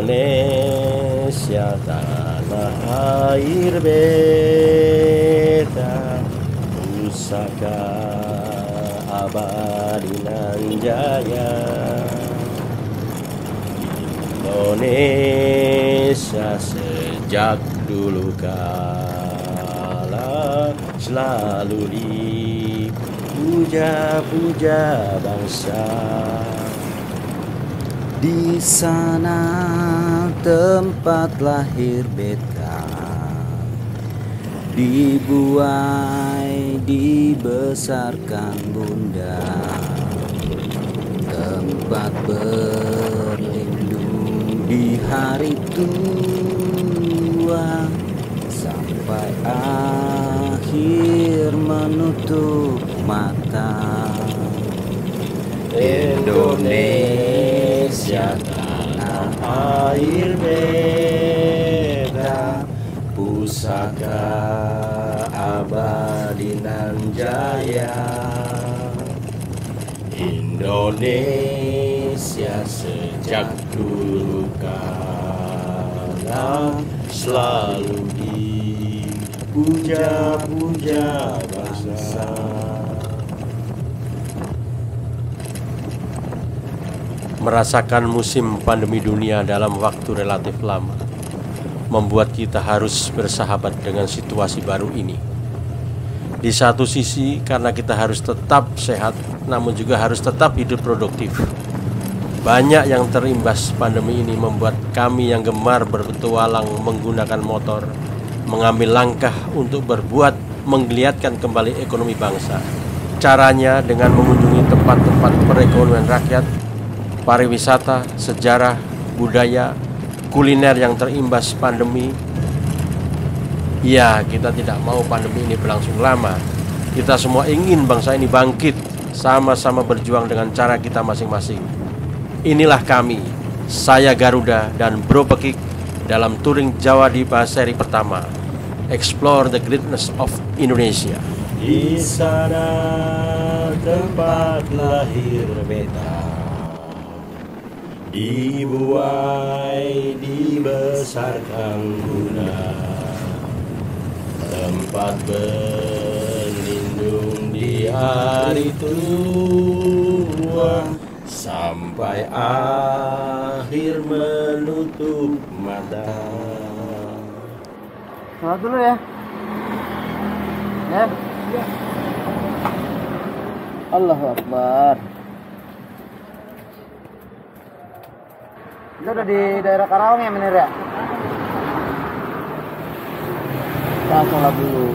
Indonesia tanah air beta, pusaka abadi nan jaya. Indonesia sejak dulu kala selalu dipuja-puja bangsa. Di sana tempat lahir beta, dibuai dibesarkan bunda, tempat berlindung di hari tua, sampai akhir menutup mata. Indonesia tanah air beta, pusaka abadi nan jaya. Indonesia sejak dulu kala selalu dipuja-puja bangsa. Merasakan musim pandemi dunia dalam waktu relatif lama membuat kita harus bersahabat dengan situasi baru ini. Di satu sisi karena kita harus tetap sehat, namun juga harus tetap hidup produktif. Banyak yang terimbas pandemi ini membuat kami yang gemar berpetualang menggunakan motor mengambil langkah untuk berbuat menggeliatkan kembali ekonomi bangsa. Caranya dengan mengunjungi tempat-tempat perekonomian rakyat, pariwisata, sejarah, budaya, kuliner yang terimbas pandemi. Ya, kita tidak mau pandemi ini berlangsung lama. Kita semua ingin bangsa ini bangkit, sama-sama berjuang dengan cara kita masing-masing. Inilah kami, saya Garuda dan Bro Pekik dalam touring Jawa Dipa seri pertama, Explore the Greatness of Indonesia. Di sana tempat lahir beta, dibuai dibesarkan bunda, tempat berlindung di hari tua, sampai akhir menutup mata. Sholat dulu ya. Ya. Allahu Akbar. Kita udah di daerah Karawang ya, Menir ya? Kita sholat dulu.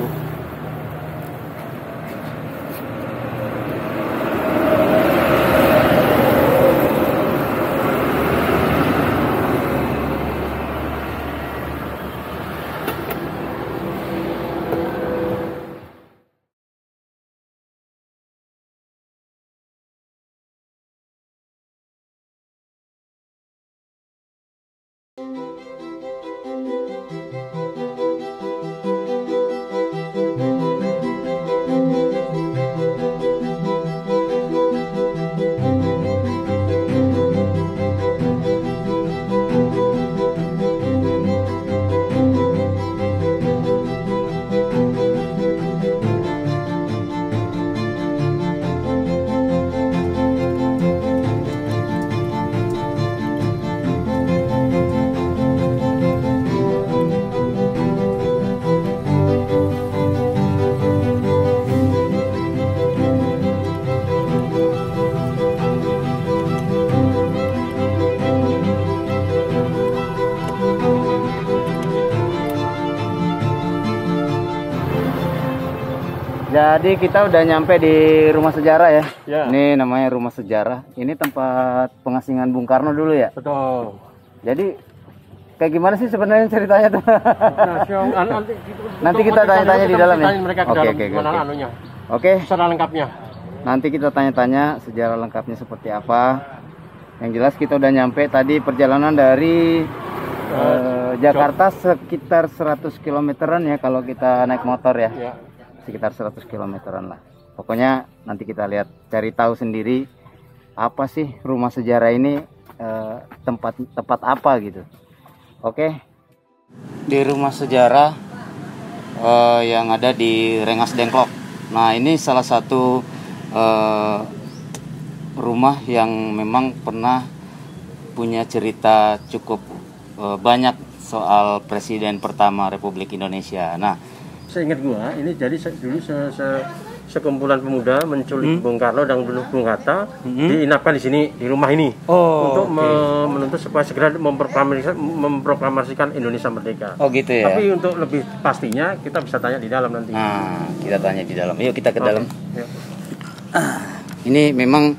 Jadi kita udah nyampe di rumah sejarah ya. Ya. Ini namanya rumah sejarah. Ini tempat pengasingan Bung Karno dulu ya. Betul. Jadi kayak gimana sih sebenarnya ceritanya tuh? Nanti kita tanya-tanya di dalam ya. Oke. Secara lengkapnya. Nanti kita tanya-tanya sejarah lengkapnya seperti apa. Yang jelas kita udah nyampe tadi perjalanan dari Jakarta sekitar 100 kilometeran ya kalau kita naik motor ya. Sekitar 100 kilometeran lah. Pokoknya nanti kita lihat, cari tahu sendiri apa sih rumah sejarah ini tempat apa gitu. Oke. Di rumah sejarah yang ada di Rengas Dengklok. Nah, ini salah satu rumah yang memang pernah punya cerita cukup banyak soal Presiden pertama Republik Indonesia. Nah, Seingat gua, ini jadi dulu sekumpulan pemuda menculik Bung Karno dan Bung Hatta, diinapkan di sini, di rumah ini, untuk menuntut supaya segera memproklamasikan Indonesia merdeka. Oh gitu ya. Tapi untuk lebih pastinya kita bisa tanya di dalam nanti. Nah, kita tanya di dalam. Yuk kita ke dalam. Yuk. Ini memang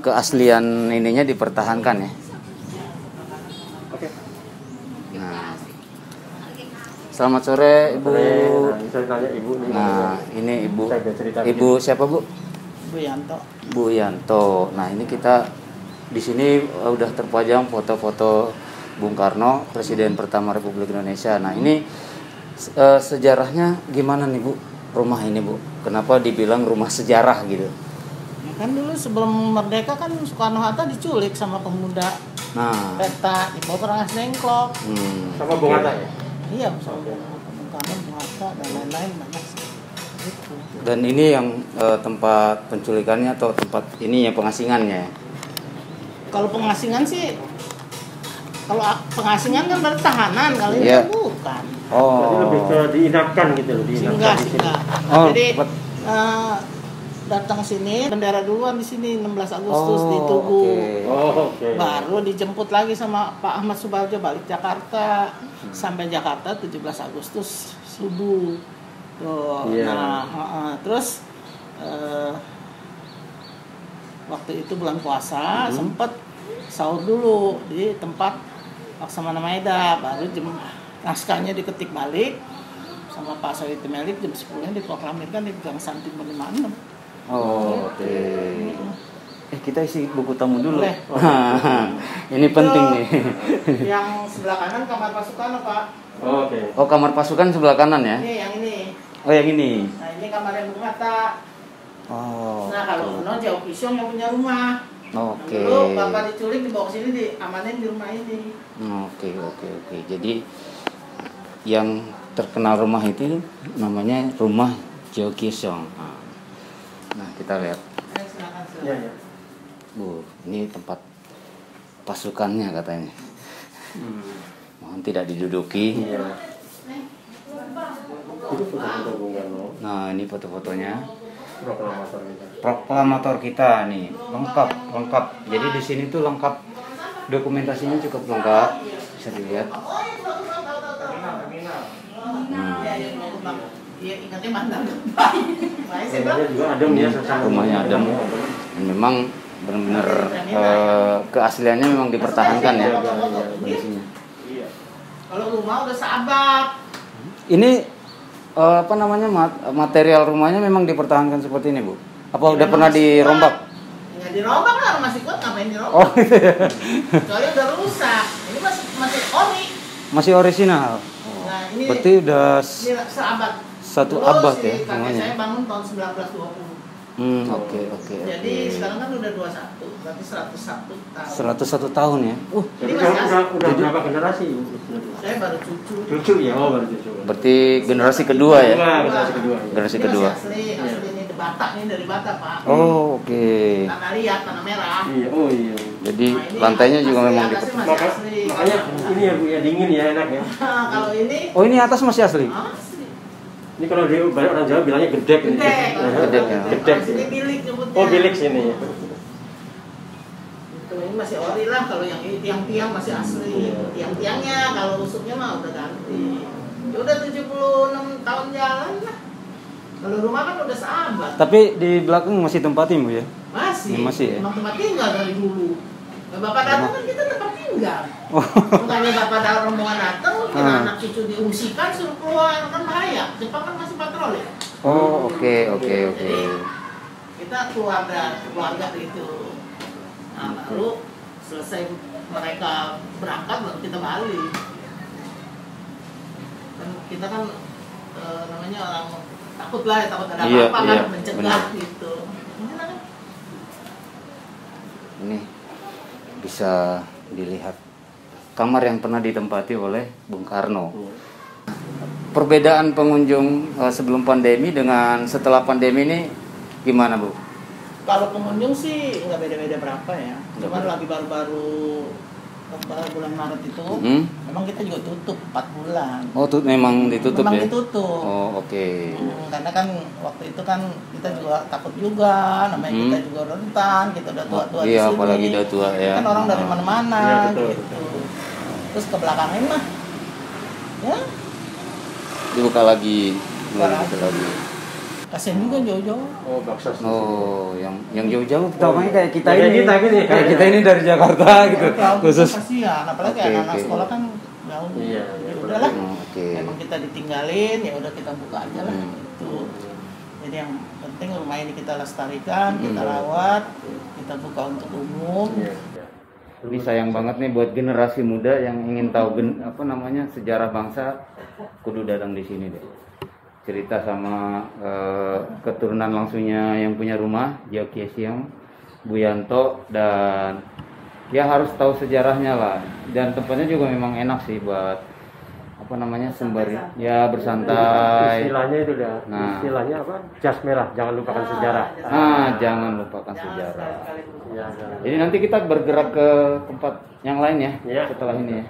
keaslian ininya dipertahankan ya. Oke. Nah, selamat sore Ibu. Saya tanya Ibu. Nah, ini Ibu. Ibu siapa Bu? Bu Yanto. Bu Yanto. Nah, ini kita di sini udah terpajang foto-foto Bung Karno, Presiden pertama Republik Indonesia. Nah, ini sejarahnya gimana nih Bu? Rumah ini Bu, kenapa dibilang rumah sejarah gitu? Ya kan dulu sebelum merdeka kan Soekarno Hatta diculik sama pemuda. Nah, Peta dibawa ke Rengas Dengklok. Sama Bung Hatta ya? Iya, sama Bung Karno, Bung Hatta dan lain-lain banyak sih. Gitu. dan ini yang tempat penculikannya atau tempat ini ya pengasingannya? Kalau pengasingan sih, kalau pengasingan kan berarti tahanan, kalau ini Iya. kan bukan. Jadi Oh, lebih ke diinapkan gitu loh, Singgah, di sini. singgah. Oh, Jadi buat- datang sini, bendera duluan di sini 16 Agustus di oh, Tugu. oke. Oh, oke. Baru dijemput lagi sama Pak Ahmad Subarjo balik Jakarta. Sampai Jakarta 17 Agustus subuh. Tuh. Iya. Nah, terus waktu itu bulan puasa sempet sahur dulu di tempat Laksamana Maeda, baru naskahnya diketik balik sama Pak Said Melik jam 10-nya diproklamirkan di Gang Santi 56. Oh, oke. Kita isi buku tamu dulu. Boleh. Ini penting nih. Yang sebelah kanan kamar pasukan Pak. Oh, oke. Oh, kamar pasukan sebelah kanan ya? Ini yang ini. Oh, yang ini. Nah, ini kamarnya Bung Hatta. Oh. Nah, kalau Uno Jauh Pisong yang punya rumah. Oke. Dulu Bapak diculik dibawa ke sini diamanin di rumah ini. Oke. Jadi yang terkenal rumah itu namanya rumah Jauh Kisong. Nah, kita lihat. Ayo silakan. Iya, iya. Bu, ini tempat pasukannya katanya. Mohon tidak diduduki. Iya. Itu foto-foto Bung Karno, Nah, ini foto-fotonya. proklamator kita. Proklamator kita nih, lengkap. Jadi di sini tuh lengkap, dokumentasinya cukup lengkap. Bisa dilihat. Iya, ingatnya mantan gempa. Rumahnya juga adem ya, suasana. Rumahnya adem. Dan memang benar-benar keasliannya memang dipertahankan ya kondisinya. Kalau rumah udah sahabat. Ini apa namanya material rumahnya memang dipertahankan seperti ini Bu? Apa udah pernah dirombak? Ya dirombak lah, masih kuat ngapain dirombak? Oh gitu ya. Soalnya udah rusak. Ini masih ori. Masih orisinal. Nah, ini Berarti udah ini seabad. satu Dulu abad si ya kakek namanya. saya bangun tahun 1920. Oke. Jadi sekarang kan udah 21, berarti 101 tahun. 101 tahun ya. Ini Jadi masih udah berapa generasi? Saya baru cucu. Cucu ya, oh baru cucu. Berarti generasi kedua ya. Generasi kedua. Ya. Generasi Ini kedua. masih asli ini di Batak nih, dari Batak Pak. Oh oke. Tanah liat, tanah merah. Iya, oh iya. Jadi Nah, ini lantainya juga asli, memang atasnya dipertahankan. masih asli. Makanya ini ya Bu ya, dingin ya, enak ya. Kalau ini Oh ini atas masih asli. asli. Ini kalau di banyak orang Jawa bilangnya gedek. ini. Gedek. Gedek ya. Gedek. Asli bilik nyebutnya. Oh, bilik sini ya. Itu ini masih ori lah, kalau yang ini tiang-tiang masih asli. Iya. Tiang-tiangnya kalau rusuknya mah udah ganti. Ya udah 76 tahun jalan lah. Kalau rumah kan udah seabad. Tapi di belakang masih tempatin Bu ya. Masih. Ini masih ya? Emang tempat tinggal dari dulu. Nah, Bapak datang kan kita tempat tinggal. Oh. Bukannya Bapak ada rombongan datang, kita Ah. anak cucu diungsikan suruh keluar kan bahaya. Jepang kan masih patroli. Oh oke. Jadi kita keluarga itu. Nah, lalu selesai mereka berangkat baru kita balik. Kan kita kan namanya orang takut lah, takut ada Iya, apa-apa iya, kan, mencegah benar. gitu. Ini lah kan. Ini bisa dilihat kamar yang pernah ditempati oleh Bung Karno. Perbedaan pengunjung sebelum pandemi dengan setelah pandemi ini gimana, Bu? Kalau pengunjung sih nggak beda-beda berapa ya. Cuman lagi baru-baru bulan Maret itu, memang kita juga tutup 4 bulan. Oh, memang ditutup memang ya? ditutup. Oh, oke. Karena kan waktu itu kan kita juga takut juga, namanya kita juga rentan, kita udah tua-tua di Iya, sini. apalagi udah tua ya. Kan orang dari mana-mana Iya, betul, gitu. betul. Terus ke belakangnya mah, ya Dibuka lagi. Buka lagi. Kasian juga jauh-jauh. Oh, bakso. Oh, yang jauh-jauh pertamanya kayak kita Kayak ini. kita gini. Kayak kita ini dari Jakarta gitu. Khusus. Kasihan, apalagi Oke, anak-anak oke. sekolah kan jauh. Iya, Ya udahlah. Oke. Emang kita ditinggalin, ya udah kita buka aja lah gitu. Jadi yang penting rumah ini kita lestarikan, kita rawat, kita buka untuk umum. Iya. Ini sayang banget nih buat generasi muda yang ingin tahu sejarah bangsa, kudu datang di sini deh. Cerita sama keturunan langsungnya yang punya rumah, Jao Kiesiang, Bu Yanto, dan ya harus tahu sejarahnya lah. Dan tempatnya juga memang enak sih buat sembari ya bersantai. Istilahnya itu dah. Nah. Istilahnya apa? Jas merah, jangan lupakan sejarah. Jangan lupakan sejarah. Iya. Jadi nanti kita bergerak ke tempat yang lain ya, Iya. setelah ini ya.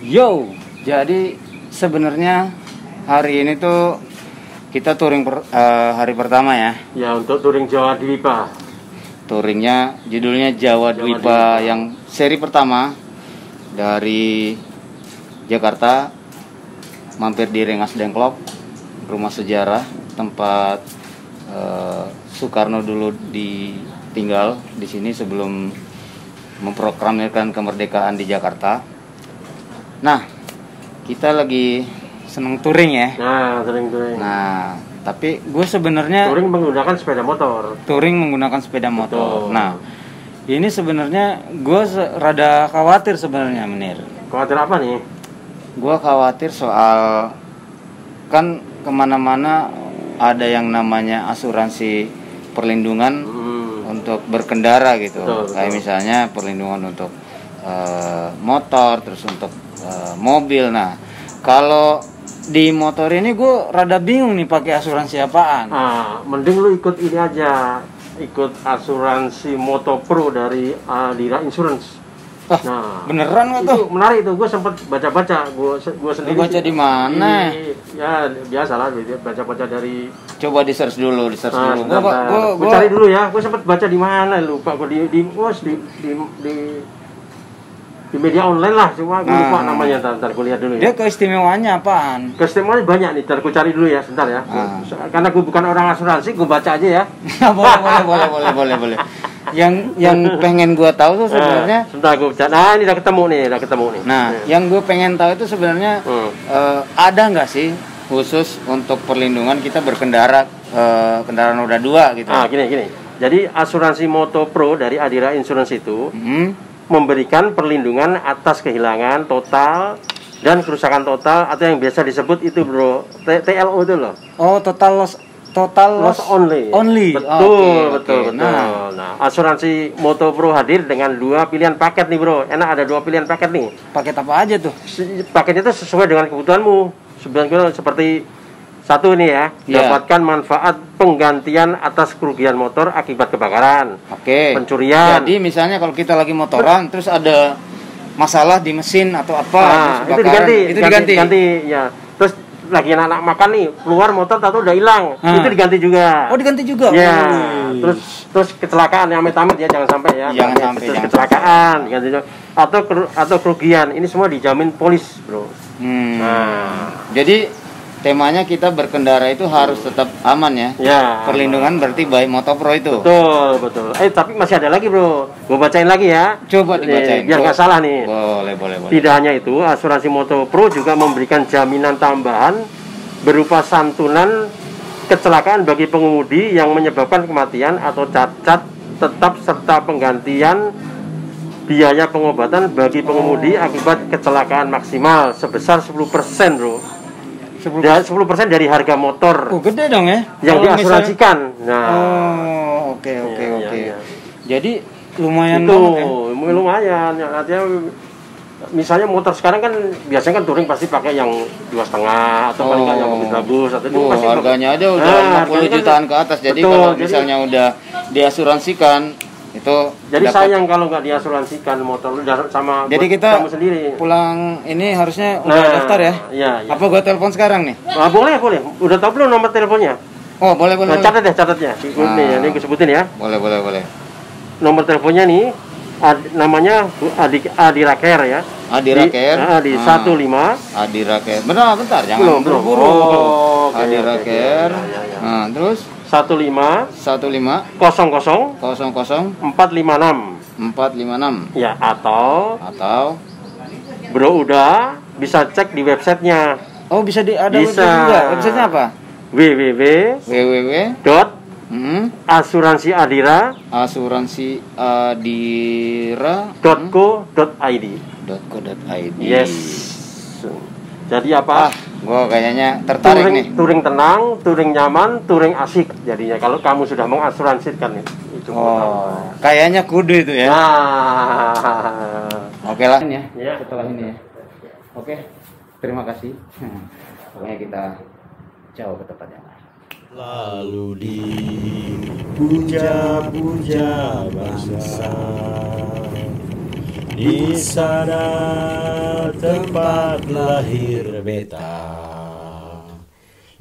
Yo, jadi sebenarnya hari ini tuh kita touring hari pertama ya. Ya, untuk touring Jawa Dwipa. Touringnya judulnya Jawa Dwipa yang seri pertama dari Jakarta, mampir di Rengas Dengklok, rumah sejarah tempat Soekarno dulu ditinggal di sini sebelum memproklamirkan kemerdekaan di Jakarta. Nah, kita lagi seneng touring ya. Nah, touring. Nah, tapi gue sebenarnya Touring menggunakan sepeda motor. Betul. Betul. Nah, ini sebenarnya gue rada khawatir sebenarnya, Menir. Khawatir apa nih? Gue khawatir soal kan kemana-mana ada yang namanya asuransi perlindungan untuk berkendara gitu. Betul. Kayak misalnya perlindungan untuk motor, terus untuk mobil. Nah, kalau di motor ini gue rada bingung nih pakai asuransi apaan. Mending lu ikut ini aja, ikut asuransi Moto Pro dari Adira Insurance. Nah, beneran nggak tuh? Itu menarik tuh, gue sempet baca-baca, gue sendiri. Lu baca di mana? Ya biasa lah, baca-baca dari. Coba di search dulu. Gue cari dulu ya, gue sempet baca di mana, lupa gue di media online lah, cuma gue lupa namanya. Ntar gue lihat dulu ya. Dia keistimewaannya apaan? Keistimewaannya banyak nih, ntar gue cari dulu ya, sebentar ya. Karena gue bukan orang asuransi, gue baca aja ya. boleh. Yang pengen gue tahu tuh sebenarnya. Sebentar gue baca. Nah, ini udah ketemu nih. Nah, yang gue pengen tahu itu sebenarnya ada nggak sih khusus untuk perlindungan kita berkendara kendaraan roda 2 gitu? Gini. Jadi asuransi Moto Pro dari Adira Insurance itu memberikan perlindungan atas kehilangan total dan kerusakan total, atau yang biasa disebut itu bro TLO itu loh. Oh, total loss only. Betul. Nah, asuransi Moto Pro hadir dengan 2 pilihan paket nih bro. Ada 2 pilihan paket nih. Paket apa aja tuh? Paketnya itu sesuai dengan kebutuhanmu. Sebenarnya seperti satu nih ya, dapatkan manfaat penggantian atas kerugian motor akibat kebakaran, pencurian. Jadi misalnya kalau kita lagi motoran terus ada masalah di mesin atau apa, itu diganti ya. Terus lagi anak-anak makan nih, keluar motor tahu udah hilang, itu diganti juga. Oh, diganti juga. Ya. Terus kecelakaan yang amit-amit ya, jangan sampai ya. Kecelakaan diganti juga. atau kerugian, ini semua dijamin polis, bro. Nah, jadi temanya kita berkendara itu harus tetap aman ya. Ya. Perlindungan berarti by Motopro itu. Betul. Tapi masih ada lagi, bro. Gue bacain lagi ya. Coba dibacain. Biar nggak salah nih. Boleh. Tidak hanya itu, asuransi Motopro juga memberikan jaminan tambahan berupa santunan kecelakaan bagi pengemudi yang menyebabkan kematian atau cacat tetap serta penggantian biaya pengobatan bagi pengemudi akibat kecelakaan maksimal sebesar 10%, bro. 10% dari harga motor. Oh, gede dong ya. Yang diasuransikan. Nah. Oke. Ya. Jadi lumayan itu, banget ya. Lumayan. Ya, artinya misalnya motor sekarang kan biasanya kan touring pasti pakai yang 2,5 atau paling nggak yang lebih bagus atau itu pasti harganya aja udah 50 jutaan ke atas. Jadi kalau misalnya udah diasuransikan itu jadi sayang kalau nggak diasuransikan motor lu sama jadi kita kamu sendiri. Pulang ini harusnya udah daftar ya? Iya. Apa gua telepon sekarang nih? Boleh. Udah tahu belum nomor teleponnya? Oh, boleh. Catatnya. Nih, ini gue sebutin ya. Boleh. Nomor teleponnya nih namanya Adira Care ya. Adira Care di 15 Adira Care. Bentar, jangan buru-buru. Adira Care. Nah, terus 15 00 456. Ya, atau bro udah bisa cek di websitenya. Oh, bisa ada website juga. Websitenya apa? www.asuransiadira.co.id. Yes. Jadi apa? Gua kayaknya tertarik nih. Touring tenang, touring nyaman, touring asik. Jadinya kalau kamu sudah mengasuransikan itu. Kayaknya kudu itu ya. Oke lah ya. Setelah ini ya. Oke. Terima kasih. Pokoknya kita jauh ke tempat yang lain. Lalu dipuja-puja bangsa, di sana tempat lahir beta,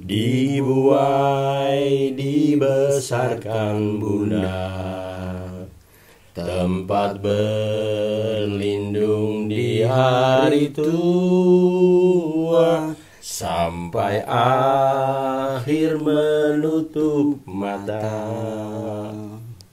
dibuai dibesarkan bunda, tempat berlindung di hari tua, sampai akhir menutup mata.